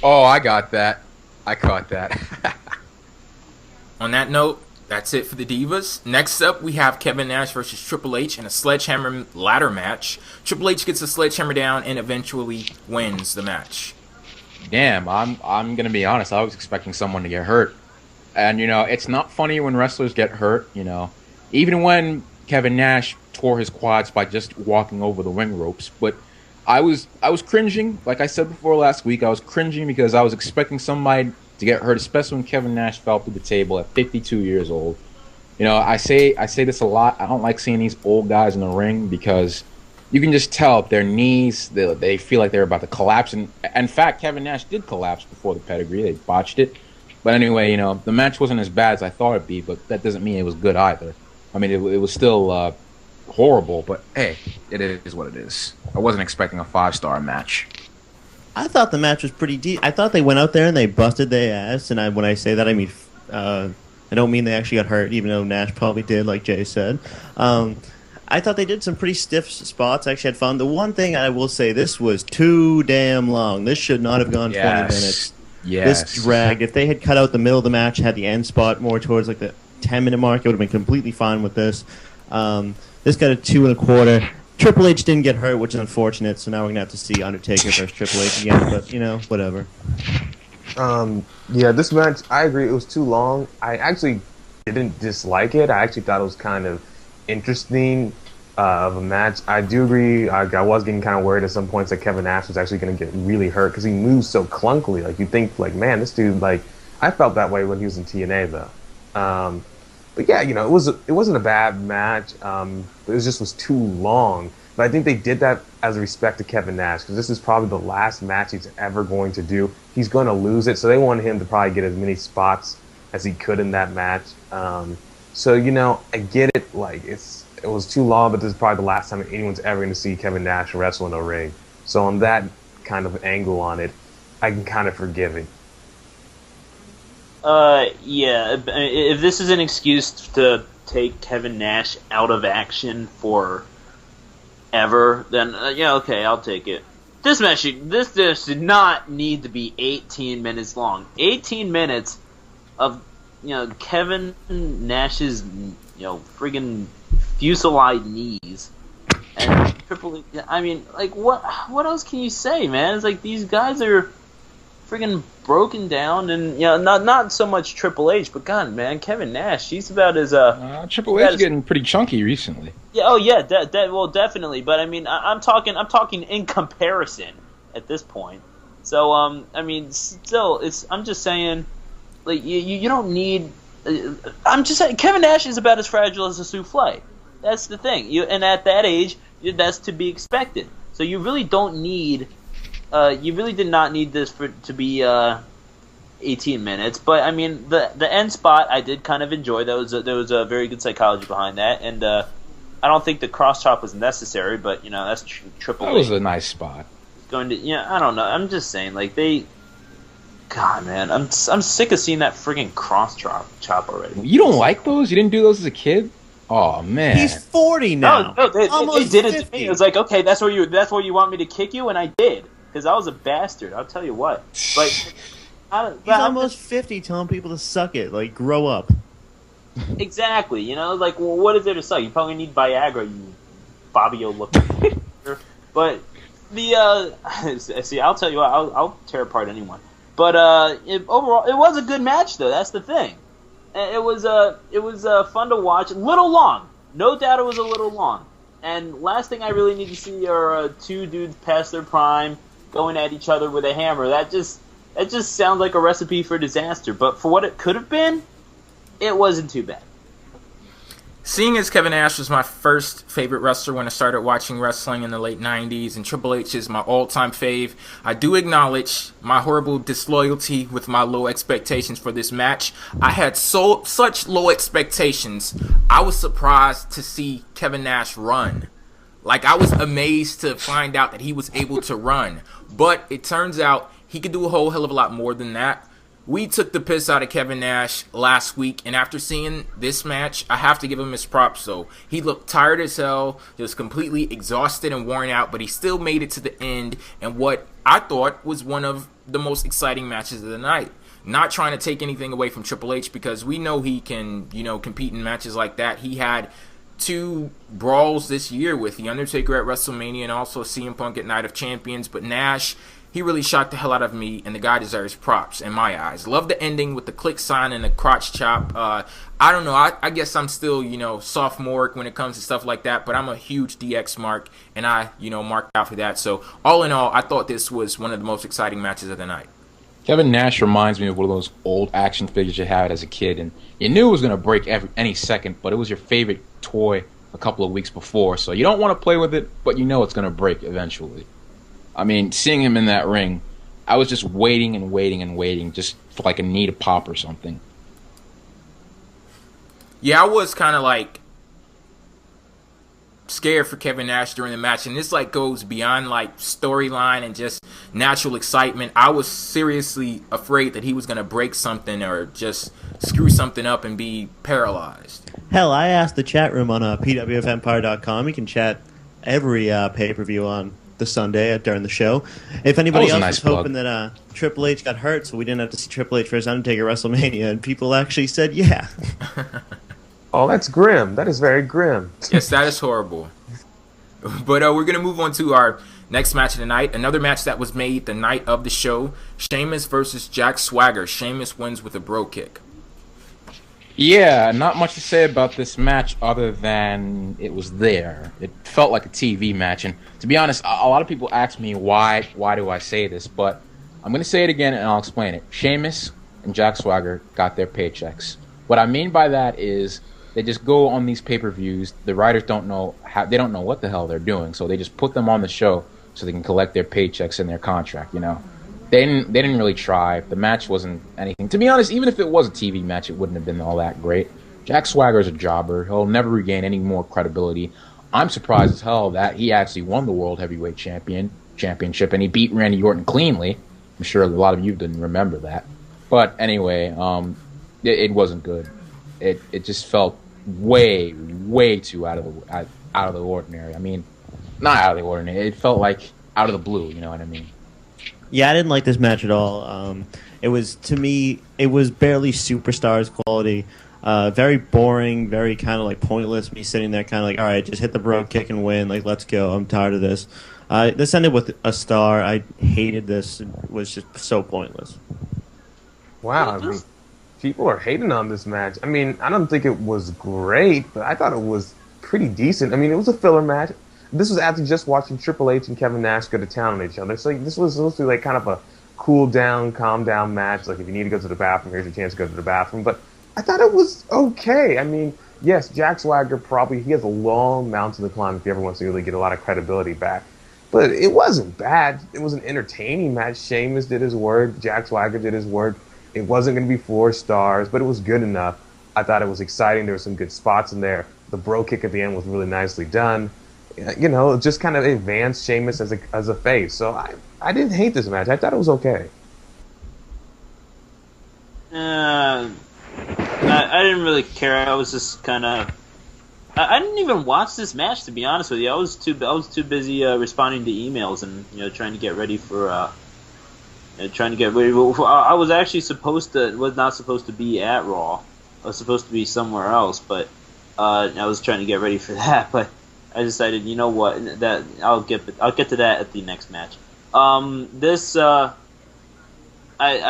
Oh, I got that. I caught that. On that note, that's it for the Divas. Next up, we have Kevin Nash versus Triple H in a sledgehammer ladder match. Triple H gets the sledgehammer down and eventually wins the match. Damn, I'm gonna be honest. I was expecting someone to get hurt, and it's not funny when wrestlers get hurt. Even when Kevin Nash tore his quads by just walking over the ring ropes. But I was cringing. Like I said before last week, I was cringing because I was expecting somebody to get hurt, especially when Kevin Nash fell through the table at 52 years old. I say this a lot. I don't like seeing these old guys in the ring because you can just tell their knees, they feel like they're about to collapse. And in fact, Kevin Nash did collapse before the pedigree. They botched it. But anyway, the match wasn't as bad as I thought it'd be, but that doesn't mean it was good either. I mean, it was still horrible, but hey, it is what it is. I wasn't expecting a 5-star match. I thought the match was pretty deep. I thought they went out there and they busted their ass, and when I say that, I mean I don't mean they actually got hurt, even though Nash probably did, like Jay said. I thought they did some pretty stiff spots. I actually had fun. The one thing I will say, this was too damn long. This should not have gone 20 minutes. Yes. This dragged. If they had cut out the middle of the match, had the end spot more towards like the 10-minute mark, it would have been completely fine with this. This got a 2 1/4. Triple H didn't get hurt, which is unfortunate, so now we're going to have to see Undertaker versus Triple H again, but, whatever. Yeah, this match, I agree, it was too long. I actually didn't dislike it. I actually thought it was kind of interesting of a match. I do agree, I was getting kind of worried at some points that Kevin Nash was actually going to get really hurt because he moves so clunkily. Like, you think, like, man, this dude, like, I felt that way when he was in TNA, though. But yeah, it wasn't a bad match. It was too long. But I think they did that as a respect to Kevin Nash because this is probably the last match he's ever going to do. He's going to lose it, so they wanted him to probably get as many spots as he could in that match. So I get it. Like it was too long, but this is probably the last time anyone's ever going to see Kevin Nash wrestle in a ring. So on that kind of angle on it, I can kind of forgive it. Yeah, if this is an excuse to take Kevin Nash out of action for ever, then yeah, okay, I'll take it. This match did not need to be 18 minutes long. 18 minutes of Kevin Nash's friggin' fusillade knees and Triple H. I mean, like what else can you say, man? It's like these guys are friggin' broken down, and not so much Triple H, but God, man, Kevin Nash, he's about as Triple H is getting pretty chunky recently. Yeah, oh yeah, well, definitely, but I mean, I'm talking in comparison at this point. So I mean, still, I'm just saying, like you don't need. I'm just saying, Kevin Nash is about as fragile as a souffle. That's the thing. And at that age, that's to be expected. So you really don't need. You really did not need this to be 18 minutes, but I mean the end spot I did kind of enjoy. There was a very good psychology behind that, and I don't think the cross chop was necessary, but that's Triple H. That was a nice spot. Going to I don't know. I'm just saying, like God, man, I'm sick of seeing that friggin' cross chop already. You don't like those? You didn't do those as a kid? Oh man, he's 40 now. No, they did it to me. It was like, okay, that's where you want me to kick you, and I did. Because I was a bastard, I'll tell you what. Like, he's almost 50, telling people to suck it. Like, grow up. Exactly. Like, well, what is there to suck? You probably need Viagra, you Fabio looking. But see, I'll tell you what, I'll tear apart anyone. But overall, it was a good match, though. That's the thing. It was fun to watch. A little long, no doubt. It was a little long. And last thing I really need to see are two dudes past their prime going at each other with a hammer. That just It just sounds like a recipe for disaster. But for what it could have been, it wasn't too bad. Seeing as Kevin Nash was my first favorite wrestler when I started watching wrestling in the late 90s, and Triple H is my all-time fave, I do acknowledge my horrible disloyalty with my low expectations for this match. I had such low expectations, I was surprised to see Kevin Nash run. Like, I was amazed to find out that he was able to run. But it turns out he could do a whole hell of a lot more than that. We took the piss out of Kevin Nash last week, and after seeing this match, I have to give him his props, though. He looked tired as hell, he was completely exhausted and worn out, but he still made it to the end, and what I thought was one of the most exciting matches of the night. Not trying to take anything away from Triple H, because we know he can, compete in matches like that. He had 2 brawls this year with The Undertaker at WrestleMania and also CM Punk at Night of Champions, but Nash, he really shocked the hell out of me, and the guy deserves props in my eyes. Love the ending with the click sign and the crotch chop. I don't know. I guess I'm still, sophomoric when it comes to stuff like that, but I'm a huge DX mark, and I, marked out for that. So, all in all, I thought this was one of the most exciting matches of the night. Kevin Nash reminds me of one of those old action figures you had as a kid, and you knew it was going to break any second, but it was your favorite toy a couple of weeks before, so you don't want to play with it, but you know it's going to break eventually. I mean, seeing him in that ring, I was just waiting and waiting and waiting, just for like a knee to pop or something. Yeah, I was kind of like scared for Kevin Nash during the match, and this like goes beyond like storyline and just natural excitement. I was seriously afraid that he was going to break something or just screw something up and be paralyzed. Hell, I asked the chat room on PWFempire.com. You can chat every pay-per-view on the Sunday during the show. If anybody else was hoping that Triple H got hurt, so we didn't have to see Triple H versus Undertaker at WrestleMania, and people actually said, yeah. Oh, that's grim. That is very grim. Yes, that is horrible. But we're going to move on to our next match of the night. Another match that was made the night of the show. Sheamus versus Jack Swagger. Sheamus wins with a bro kick. Yeah, not much to say about this match other than it was there. It felt like a TV match, and to be honest, a lot of people ask me why do I say this, but I'm going to say it again and I'll explain it. Sheamus and Jack Swagger got their paychecks. What I mean by that is they just go on these pay-per-views. The writers don't know what the hell they're doing, so they just put them on the show so they can collect their paychecks in their contract, They didn't really try. The match wasn't anything. To be honest, even if it was a TV match, it wouldn't have been all that great. Jack Swagger's a jobber. He'll never regain any more credibility. I'm surprised as hell that he actually won the World Heavyweight Championship, and he beat Randy Orton cleanly. I'm sure a lot of you didn't remember that. But anyway, it wasn't good. It just felt way too out of the ordinary. I mean, not out of the ordinary. It felt like out of the blue. You know what I mean? Yeah, I didn't like this match at all. It was, to me, it was barely Superstars quality. Very boring, very kind of like pointless. Me sitting there kind of like, all right, just hit the bro kick and win. Like, let's go. I'm tired of this. This ended with a star. I hated this. It was just so pointless. Wow, I mean, people are hating on this match. I mean, I don't think it was great, but I thought it was pretty decent. I mean, it was a filler match. This was after just watching Triple H and Kevin Nash go to town on each other. So this was supposed to be like kind of a cool down, calm down match. Like if you need to go to the bathroom, here's your chance to go to the bathroom. But I thought it was okay. I mean, yes, Jack Swagger he has a long mountain to climb if he ever wants to really get a lot of credibility back. But it wasn't bad. It was an entertaining match. Sheamus did his work. Jack Swagger did his work. It wasn't going to be 4 stars, but it was good enough. I thought it was exciting. There were some good spots in there. The bro kick at the end was really nicely done. It just kind of advanced Sheamus as a face. So I didn't hate this match. I thought it was okay. I didn't really care. I was just kind of. I didn't even watch this match, to be honest with you. I was too busy responding to emails and trying to get ready for. I was actually was not supposed to be at Raw. I was supposed to be somewhere else, but I was trying to get ready for that. But I decided, you know what, that I'll get to that at the next match. I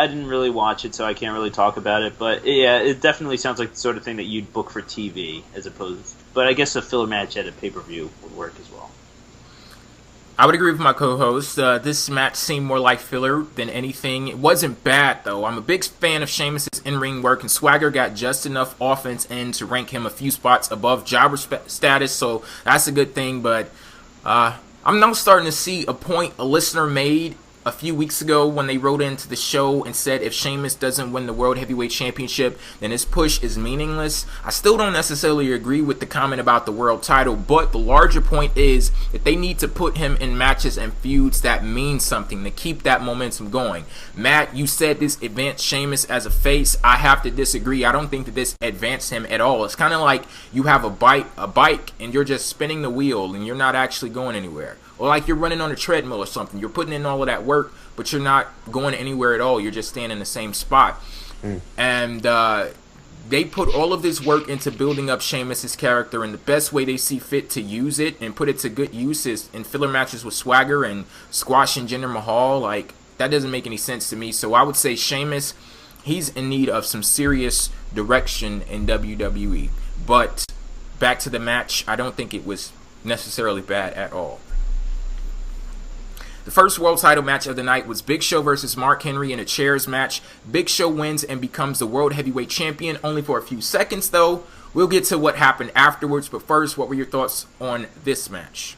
didn't really watch it, so I can't really talk about it. But yeah, it definitely sounds like the sort of thing that you'd book for TV, as opposed. But I guess a filler match at a pay-per-view would work as well. I would agree with my co-host. This match seemed more like filler than anything. It wasn't bad, though. I'm a big fan of Sheamus' in-ring work, and Swagger got just enough offense in to rank him a few spots above jobber status, so that's a good thing. But I'm now starting to see a point a listener made a few weeks ago when they wrote into the show and said if Sheamus doesn't win the World Heavyweight Championship, then his push is meaningless. I still don't necessarily agree with the comment about the world title, but the larger point is that they need to put him in matches and feuds that mean something to keep that momentum going. Matt, you said this advanced Sheamus as a face. I have to disagree. I don't think that this advanced him at all. It's kind of like you have a bike and you're just spinning the wheel and you're not actually going anywhere. Or like you're running on a treadmill or something. You're putting in all of that work, but you're not going anywhere at all. You're just staying in the same spot. And they put all of this work into building up Sheamus' character, and the best way they see fit to use it and put it to good use is in filler matches with Swagger and squashing Jinder Mahal. Like, that doesn't make any sense to me. So I would say Sheamus, he's in need of some serious direction in WWE. But back to the match, I don't think it was necessarily bad at all. The first world title match of the night was Big Show versus Mark Henry in a chairs match. Big Show wins and becomes the World Heavyweight Champion, only for a few seconds though. We'll get to what happened afterwards, but first, what were your thoughts on this match?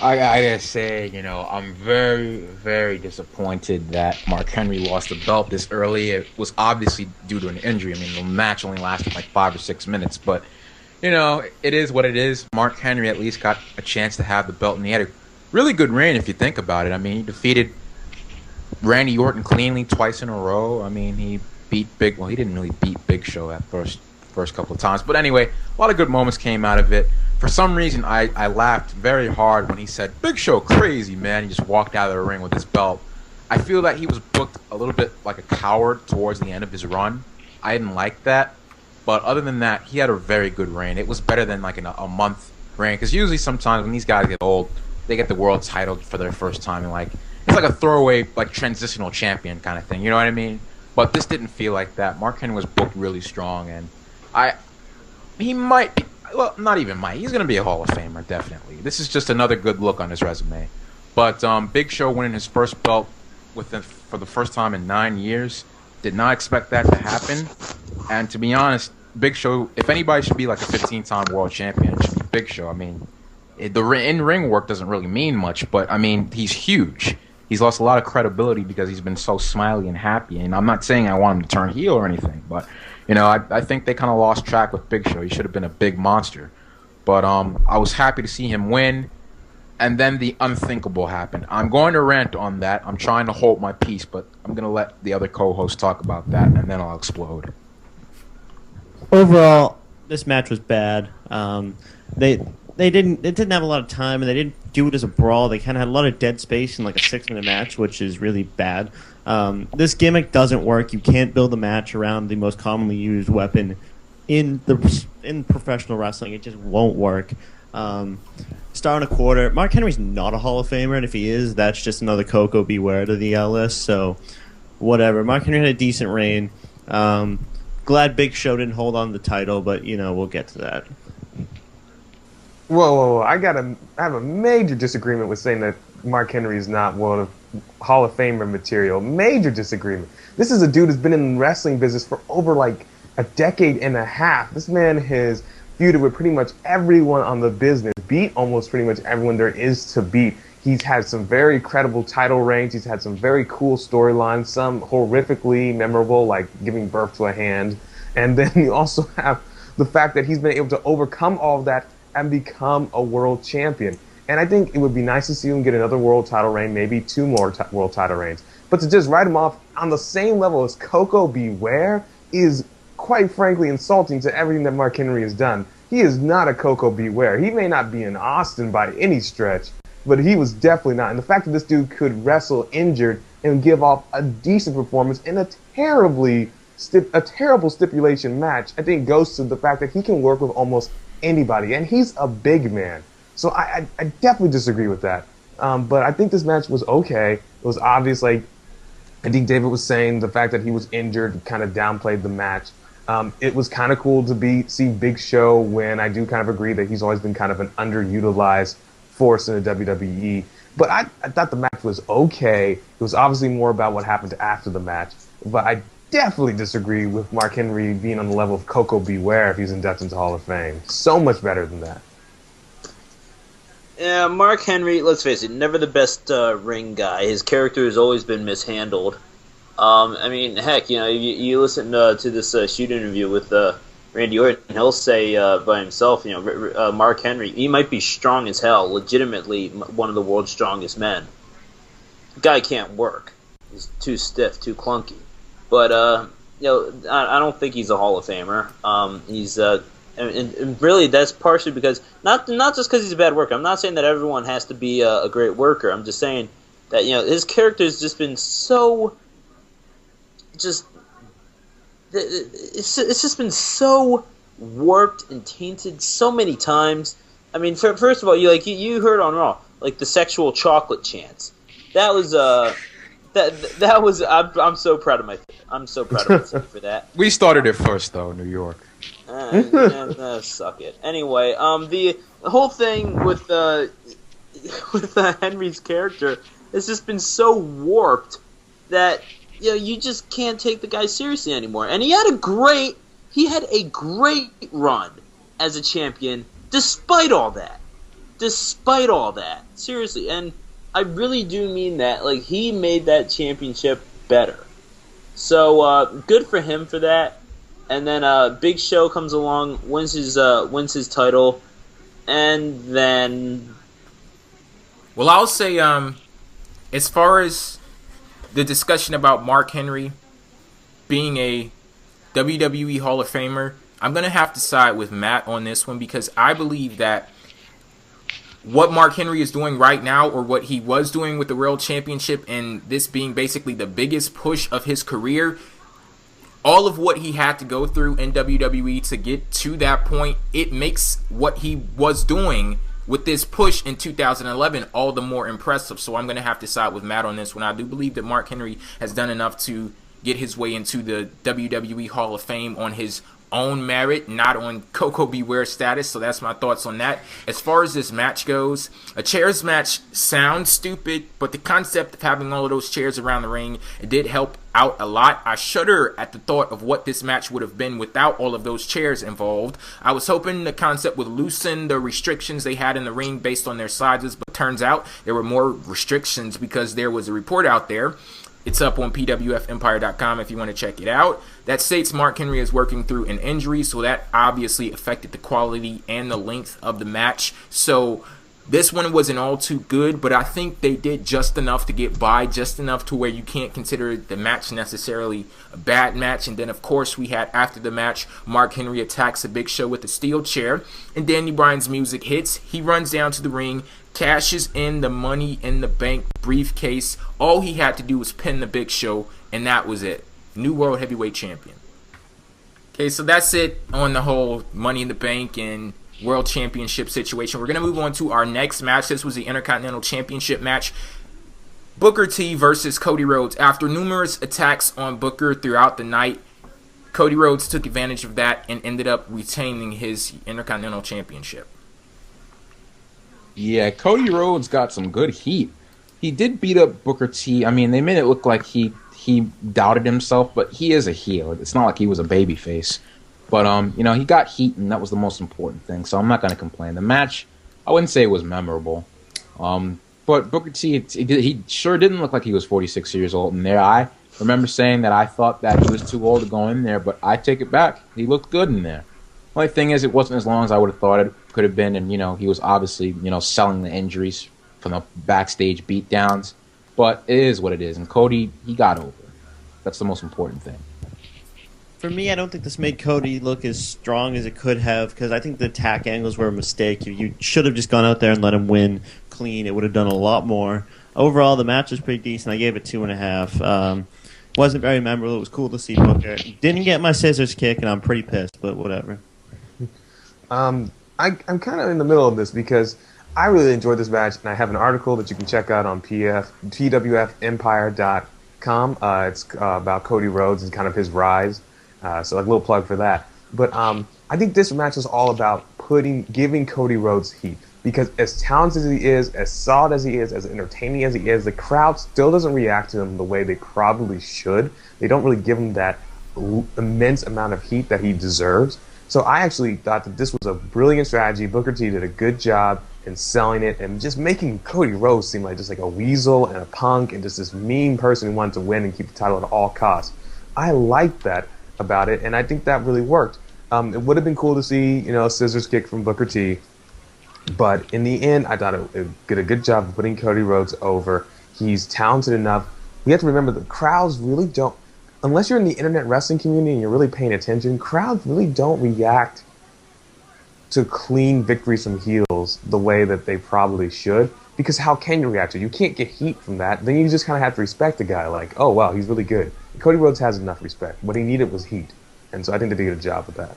I gotta say, I'm very, very disappointed that Mark Henry lost the belt this early. It was obviously due to an injury. I mean, the match only lasted like 5 or 6 minutes, but, it is what it is. Mark Henry at least got a chance to have the belt, and he had a really good reign if you think about it. I mean, he defeated Randy Orton cleanly twice in a row. I mean, he didn't really beat Big Show that first couple of times. But anyway, a lot of good moments came out of it. For some reason, I laughed very hard when he said, "Big Show crazy, man." He just walked out of the ring with his belt. I feel that he was booked a little bit like a coward towards the end of his run. I didn't like that. But other than that, he had a very good reign. It was better than like a month reign. Because usually sometimes when these guys get old, they get the world title for their first time, and it's like a throwaway, like transitional champion kind of thing. You know what I mean? But this didn't feel like that. Mark Henry was booked really strong, and he might be, well, not even might. He's gonna be a Hall of Famer, definitely. This is just another good look on his resume. But Big Show winning his first belt for the first time in 9 years. Did not expect that to happen. And to be honest, Big Show, if anybody should be like a 15-time world champion, it should be Big Show. I mean, the in-ring work doesn't really mean much, but, I mean, he's huge. He's lost a lot of credibility because he's been so smiley and happy. And I'm not saying I want him to turn heel or anything, but, I think they kind of lost track with Big Show. He should have been a big monster. But I was happy to see him win. And then the unthinkable happened. I'm going to rant on that. I'm trying to hold my peace, but I'm going to let the other co-hosts talk about that, and then I'll explode. Overall, this match was bad. They didn't have a lot of time, and they didn't do it as a brawl. They kind of had a lot of dead space in like a 6-minute match, which is really bad. This gimmick doesn't work. You can't build a match around the most commonly used weapon in professional wrestling. It just won't work. Star and a quarter. Mark Henry's not a Hall of Famer, and if he is, that's just another Coco Beware to the list. So, whatever. Mark Henry had a decent reign. Glad Big Show didn't hold on to the title, but we'll get to that. Whoa. I have a major disagreement with saying that Mark Henry is not Hall of Famer material. Major disagreement. This is a dude who's been in the wrestling business for over like a decade and a half. This man has feuded with pretty much everyone on the business, beat almost pretty much everyone there is to beat. He's had some very credible title reigns. He's had some very cool storylines, some horrifically memorable, like giving birth to a hand. And then you also have the fact that he's been able to overcome all of that and become a world champion. And I think it would be nice to see him get another world title reign, maybe 2 more world title reigns. But to just write him off on the same level as Coco Beware is, quite frankly, insulting to everything that Mark Henry has done. He is not a Coco Beware. He may not be in Austin by any stretch, but he was definitely not. And the fact that this dude could wrestle injured and give off a decent performance in a terrible stipulation match, I think goes to the fact that he can work with almost anybody, and he's a big man. So I definitely disagree with that. But I think this match was okay. It was obvious, like I think David was saying, the fact that he was injured kind of downplayed the match. It was kind of cool to see Big Show win. I do kind of agree that he's always been kind of an underutilized force in the WWE. But I thought the match was okay. It was obviously more about what happened after the match. But I definitely disagree with Mark Henry being on the level of Coco Beware if he's inducted into Hall of Fame. So much better than that. Yeah, Mark Henry, let's face it, never the best ring guy. His character has always been mishandled. I mean, heck, you listen to this shoot interview with Randy Orton, he'll say by himself, Mark Henry, he might be strong as hell, legitimately one of the world's strongest men. The guy can't work. He's too stiff, too clunky. But, I don't think he's a Hall of Famer. He's and really that's partially because, not just because he's a bad worker. I'm not saying that everyone has to be a great worker. I'm just saying that, his character has just been so... It's just been so warped and tainted so many times. I mean, first of all, you heard on Raw, like the sexual chocolate chants. That was that was. I'm so proud of myself for that. We started it first, though, New York. Suck it. Anyway, the whole thing with Henry's character has just been so warped that you just can't take the guy seriously anymore. And he had a great run as a champion, despite all that. Seriously, and I really do mean that. Like, he made that championship better. So good for him for that. And then Big Show comes along, wins his title, and then. Well, I'll say, as far as the discussion about Mark Henry being a WWE Hall of Famer, I'm going to have to side with Matt on this one, because I believe that what Mark Henry is doing right now, or what he was doing with the World Championship, and this being basically the biggest push of his career, all of what he had to go through in WWE to get to that point, it makes what he was doing with this push in 2011 all the more impressive. So I'm going to have to side with Matt on this one. I do believe that Mark Henry has done enough to get his way into the WWE Hall of Fame on his own merit, not on Coco Beware status. So that's my thoughts on that. As far as this match goes, a chairs match sounds stupid, but the concept of having all of those chairs around the ring, it did help out a lot. I shudder at the thought of what this match would have been without all of those chairs involved. I was hoping the concept would loosen the restrictions they had in the ring based on their sizes, but turns out there were more restrictions because there was a report out there. It's up on PWFempire.com if you want to check it out. That states Mark Henry is working through an injury, so that obviously affected the quality and the length of the match. So this one wasn't all too good, but I think they did just enough to get by, just enough to where you can't consider the match necessarily a bad match. And then, of course, we had after the match, Mark Henry attacks a Big Show with a steel chair, and Danny Bryan's music hits. He runs down to the ring, cashes in the Money in the Bank briefcase. All he had to do was pin the Big Show, and that was it. New World Heavyweight Champion. Okay, so that's it on the whole Money in the Bank and World Championship situation. We're going to move on to our next match. This was the Intercontinental Championship match. Booker T versus Cody Rhodes. After numerous attacks on Booker throughout the night, Cody Rhodes took advantage of that and ended up retaining his Intercontinental Championship. Yeah, Cody Rhodes got some good heat. He did beat up Booker T. I mean, they made it look like he doubted himself, but he is a heel. It's not like he was a babyface. But, he got heat, and that was the most important thing, so I'm not going to complain. The match, I wouldn't say it was memorable. But Booker T, he sure didn't look like he was 46 years old in there. I remember saying that I thought that he was too old to go in there, but I take it back. He looked good in there. Only thing is, it wasn't as long as I would have thought it could have been, and, he was obviously, selling the injuries from the backstage beatdowns. But it is what it is, and Cody, he got over. That's the most important thing. For me, I don't think this made Cody look as strong as it could have, because I think the attack angles were a mistake. You should have just gone out there and let him win clean. It would have done a lot more. Overall, the match was pretty decent. I gave it 2.5. Wasn't very memorable. It was cool to see Booker. Didn't get my scissors kick, and I'm pretty pissed, but whatever. I'm kind of in the middle of this because I really enjoyed this match, and I have an article that you can check out on PWFempire.com. It's about Cody Rhodes and kind of his rise. So a little plug for that. But I think this match was all about giving Cody Rhodes heat. Because as talented as he is, as solid as he is, as entertaining as he is, the crowd still doesn't react to him the way they probably should. They don't really give him that immense amount of heat that he deserves. So I actually thought that this was a brilliant strategy. Booker T did a good job in selling it and just making Cody Rhodes seem like just like a weasel and a punk and just this mean person who wanted to win and keep the title at all costs. I liked that about it, and I think that really worked. It would have been cool to see, a scissors kick from Booker T. But in the end, I thought it did a good job of putting Cody Rhodes over. He's talented enough. We have to remember the crowds really don't, unless you're in the internet wrestling community and you're really paying attention, crowds really don't react to clean victories from heels the way that they probably should. Because how can you react to it? You can't get heat from that. Then you just kind of have to respect the guy like, oh, wow, he's really good. Cody Rhodes has enough respect. What he needed was heat. And so I think they did a good job with that.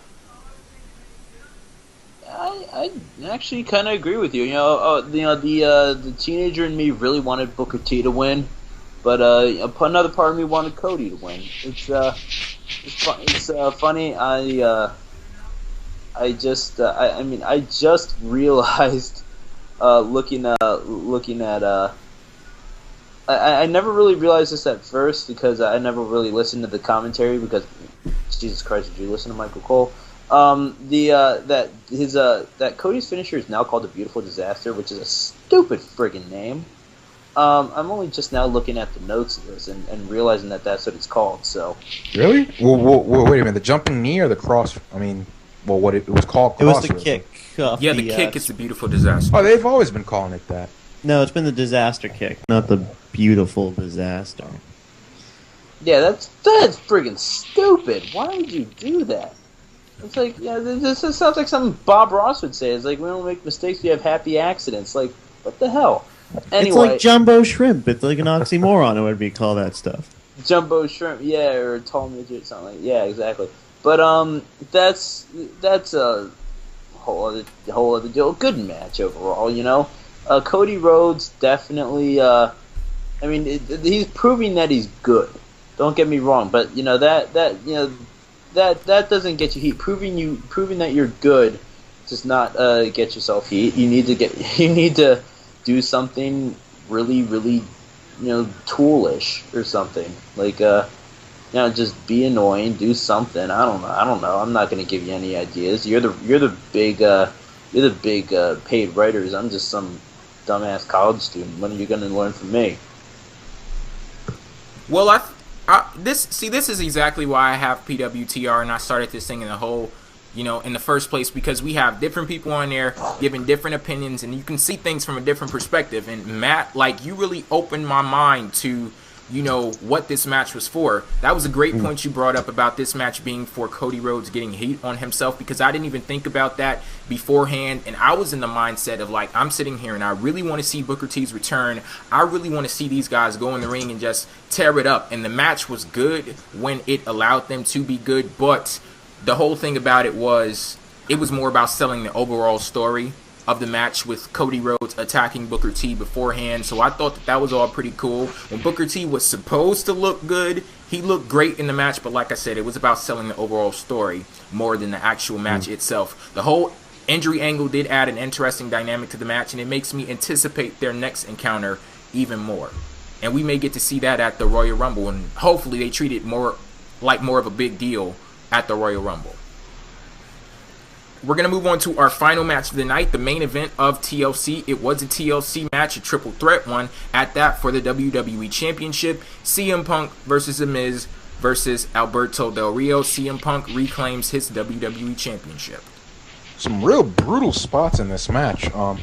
I actually kind of agree with you. The teenager in me really wanted Booker T to win, but another part of me wanted Cody to win. It's funny. I just realized looking at. I never really realized this at first because I never really listened to the commentary because Jesus Christ, did you listen to Michael Cole? That Cody's finisher is now called the Beautiful Disaster, which is a stupid friggin' name. I'm only just now looking at the notes of this and realizing that that's what it's called. So really? Well, wait a minute. The jumping knee or the cross? I mean, what it was called? It was the kick. Yeah, the kick is the Beautiful Disaster. Oh, they've always been calling it that. No, it's been the Disaster Kick, not the Beautiful Disaster. Yeah, that's friggin' stupid. Why would you do that? It's like, this sounds like something Bob Ross would say. It's like, we don't make mistakes, we have happy accidents. Like, what the hell? Anyway, it's like jumbo shrimp. It's like an oxymoron. It would be call that stuff. Jumbo shrimp, yeah, or tall midget, something like that. Yeah, exactly. But that's a whole other deal. Good match overall, Cody Rhodes definitely. He's proving that he's good. Don't get me wrong, but that doesn't get you heat. Proving that you're good does not get yourself heat. You need to do something really, really, toolish or something. Like just be annoying, do something. I don't know. I'm not gonna give you any ideas. You're the big paid writers. I'm just some dumbass college student. When are you gonna learn from me? Well, this is exactly why I have PWTR and I started this thing in the whole, in the first place, because we have different people on there giving different opinions and you can see things from a different perspective. And Matt, you really opened my mind to, what this match was for. That was a great point you brought up about this match being for Cody Rhodes getting heat on himself, because I didn't even think about that beforehand, and I was in the mindset of I'm sitting here and I really want to see Booker T's return. I really want to see these guys go in the ring and just tear it up, and the match was good when it allowed them to be good, but the whole thing about it was more about selling the overall story of the match with Cody Rhodes attacking Booker T beforehand. So I thought that was all pretty cool. When Booker T was supposed to look good, he looked great in the match, but like I said, it was about selling the overall story more than the actual match itself. The whole injury angle did add an interesting dynamic to the match, and it makes me anticipate their next encounter even more. And we may get to see that at the Royal Rumble, and hopefully they treat it more of a big deal at the Royal Rumble. We're going to move on to our final match of the night, the main event of TLC. It was a TLC match, a triple threat one at that, for the WWE Championship. CM Punk versus The Miz versus Alberto Del Rio. CM Punk reclaims his WWE Championship. Some real brutal spots in this match. I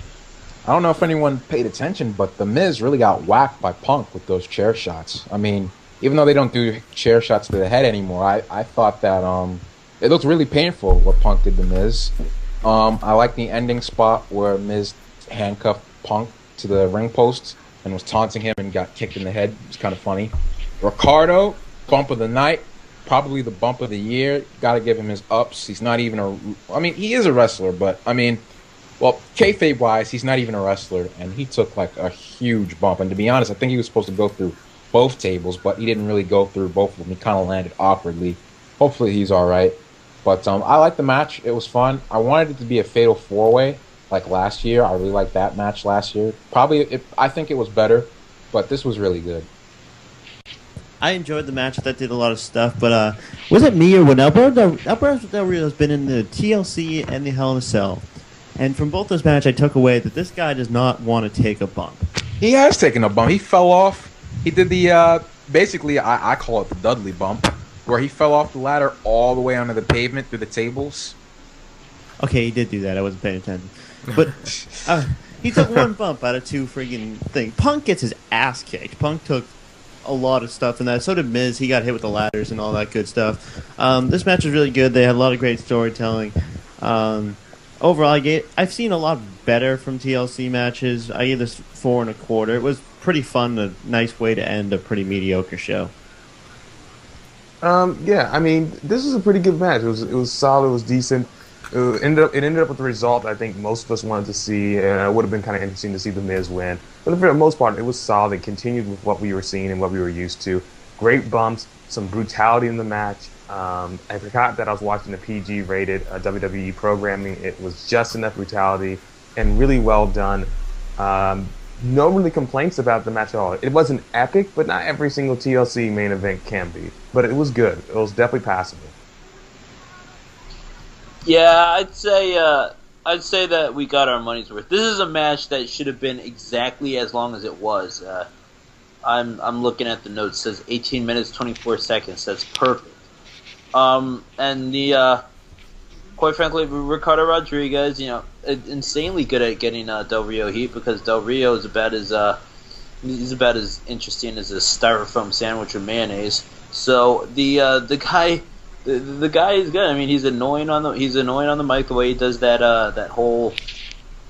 don't know if anyone paid attention, but The Miz really got whacked by Punk with those chair shots. I mean, even though they don't do chair shots to the head anymore, I thought that it looked really painful what Punk did to Miz. I like the ending spot where Miz handcuffed Punk to the ring post and was taunting him and got kicked in the head. It was kind of funny. Ricardo, bump of the night, probably the bump of the year. Got to give him his ups. He's not even he is a wrestler, but kayfabe-wise, he's not even a wrestler, and he took a huge bump. And to be honest, I think he was supposed to go through both tables, but he didn't really go through both of them. He kind of landed awkwardly. Hopefully he's all right. But I liked the match. It was fun. I wanted it to be a fatal 4-way like last year. I really liked that match last year. I think it was better, but this was really good. I enjoyed the match. That did a lot of stuff, but was it me or when Alberto Del Rio has been in the TLC and the Hell in a Cell, and from both those matches, I took away that this guy does not want to take a bump. He has taken a bump. He fell off. He did the basically I call it the Dudley bump, where he fell off the ladder all the way onto the pavement through the tables. Okay, he did do that. I wasn't paying attention, but he took one bump out of two friggin' things. Punk gets his ass kicked. Punk took a lot of stuff in that. So did Miz. He got hit with the ladders and all that good stuff. This match was really good. They had a lot of great storytelling. Overall, I've seen a lot better from TLC matches. I gave this 4 1/4. It was pretty fun. A nice way to end a pretty mediocre show. Yeah, I mean, this was a pretty good match. It was solid. It was decent. It ended up with the result I think most of us wanted to see, and it would have been kind of interesting to see The Miz win. But for the most part, it was solid. It continued with what we were seeing and what we were used to. Great bumps, some brutality in the match. I forgot that I was watching the PG-rated WWE programming. It was just enough brutality and really well done. No really complaints about the match at all. It wasn't epic, but not every single TLC main event can be. But it was good. It was definitely passable. Yeah, I'd say that we got our money's worth. This is a match that should have been exactly as long as it was. I'm looking at the notes. It says 18 minutes 24 seconds. That's perfect. And the quite frankly, Ricardo Rodriguez, insanely good at getting Del Rio heat, because Del Rio is about as interesting as a styrofoam sandwich with mayonnaise. So the guy. The guy is good. I mean, he's annoying on the mic the way he does that whole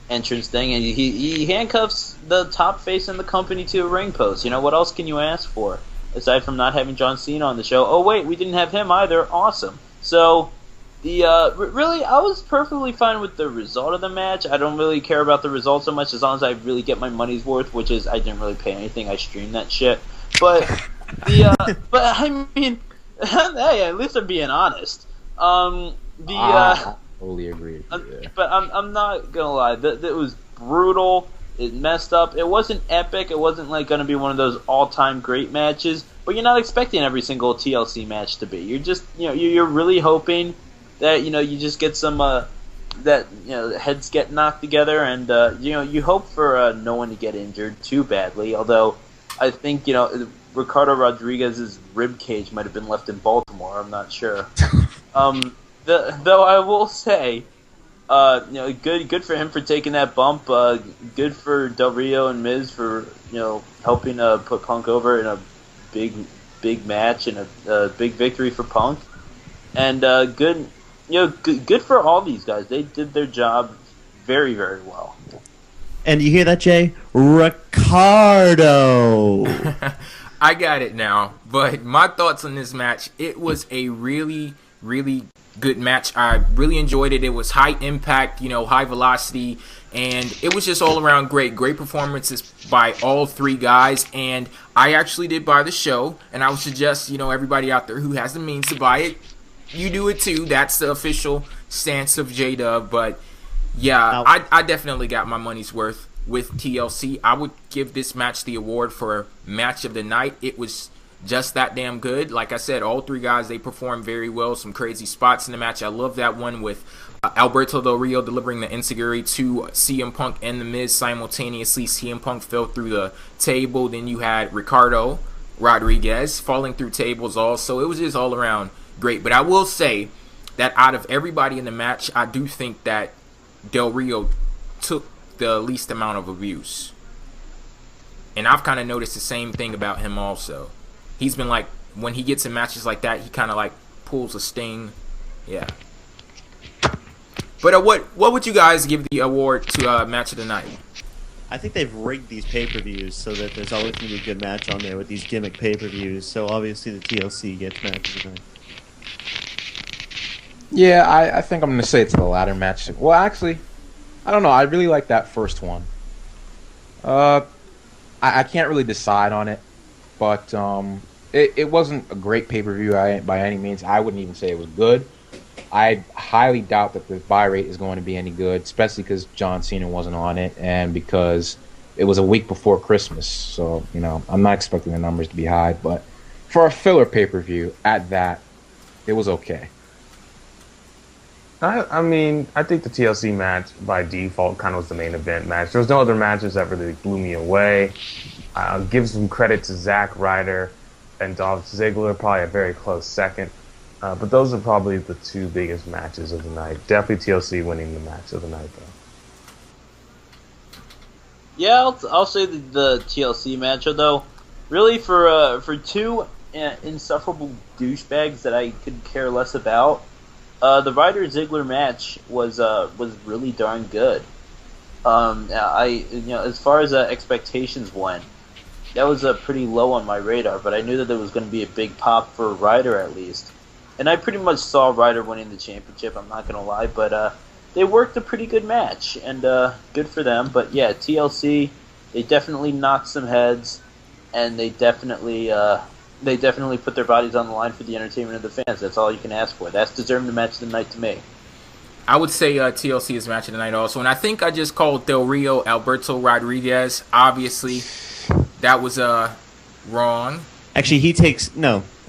entrance thing, and he handcuffs the top face in the company to a ring post. What else can you ask for aside from not having John Cena on the show? Oh wait, we didn't have him either. Awesome. So really, I was perfectly fine with the result of the match. I don't really care about the result so much as long as I really get my money's worth, which is I didn't really pay anything. I streamed that shit, but but I mean. Hey, at least I'm being honest. I totally agree with you there. But I'm not gonna lie. That was brutal. It messed up. It wasn't epic. It wasn't like gonna be one of those all-time great matches. But you're not expecting every single TLC match to be. You're just you're really hoping that you just get some heads get knocked together, and you hope for no one to get injured too badly. Although I think Ricardo Rodriguez's rib cage might have been left in Baltimore. I'm not sure. Though I will say, good for him for taking that bump. Good for Del Rio and Miz for helping put Punk over in a big match and a big victory for Punk. And good for all these guys. They did their job very, very well. And you hear that, Jay? Ricardo. I got it now, but my thoughts on this match, it was a really, really good match. I really enjoyed it. It was high impact, high velocity, and it was just all around great. Great performances by all three guys, and I actually did buy the show, and I would suggest, everybody out there who has the means to buy it, you do it too. That's the official stance of J-Dub, but yeah, I definitely got my money's worth with TLC. I would give this match the award for match of the night. It was just that damn good. Like I said, all three guys, they performed very well. Some crazy spots in the match. I love that one with Alberto Del Rio delivering the enziguri to CM Punk and The Miz simultaneously. CM Punk fell through the table. Then you had Ricardo Rodriguez falling through tables also. It was just all around great. But I will say that out of everybody in the match, I do think that Del Rio took the least amount of abuse. And I've kind of noticed the same thing about him also. He's been like, when he gets in matches like that, he kind of like pulls a sting. Yeah. But what would you guys give the award to match of the night? I think they've rigged these pay-per-views so that there's always going to be a good match on there with these gimmick pay-per-views. So obviously the TLC gets match of the night. Yeah, I think I'm going to say it's the latter match. Well, actually, I don't know. I really like that first one. I can't really decide on it, but it wasn't a great pay-per-view by any means. I wouldn't even say it was good, I highly doubt that the buy rate is going to be any good, especially because John Cena wasn't on it and because it was a week before Christmas. So, I'm not expecting the numbers to be high, but for a filler pay-per-view at that, it was okay. I mean, I think the TLC match by default kind of was the main event match. There was no other matches that really blew me away. I'll give some credit to Zack Ryder and Dolph Ziggler, probably a very close second. But those are probably the two biggest matches of the night. Definitely TLC winning the match of the night, though. Yeah, I'll say the TLC match, although really for two insufferable douchebags that I could care less about, the Ryder Ziggler match was really darn good. As far as expectations went, that was pretty low on my radar, but I knew that there was going to be a big pop for Ryder at least, and I pretty much saw Ryder winning the championship. I'm not going to lie, but they worked a pretty good match, and good for them. But yeah, TLC, they definitely knocked some heads, and they definitely put their bodies on the line for the entertainment of the fans. That's all you can ask for. That's deserving the match of the night to me. I would say TLC is match of the night also. And I think I just called Del Rio Alberto Rodriguez. Obviously, that was wrong. Actually,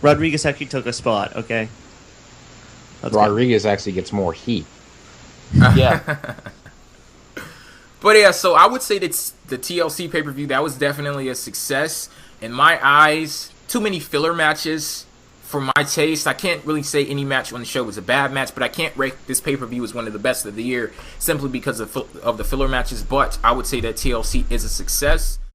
Rodriguez actually took a spot, okay? Rodriguez actually gets more heat. Yeah. But yeah, so I would say that the TLC pay-per-view, that was definitely a success. In my eyes, too many filler matches for my taste. I can't really say any match on the show was a bad match, but I can't rate this pay-per-view as one of the best of the year simply because of the filler matches. But I would say that TLC is a success.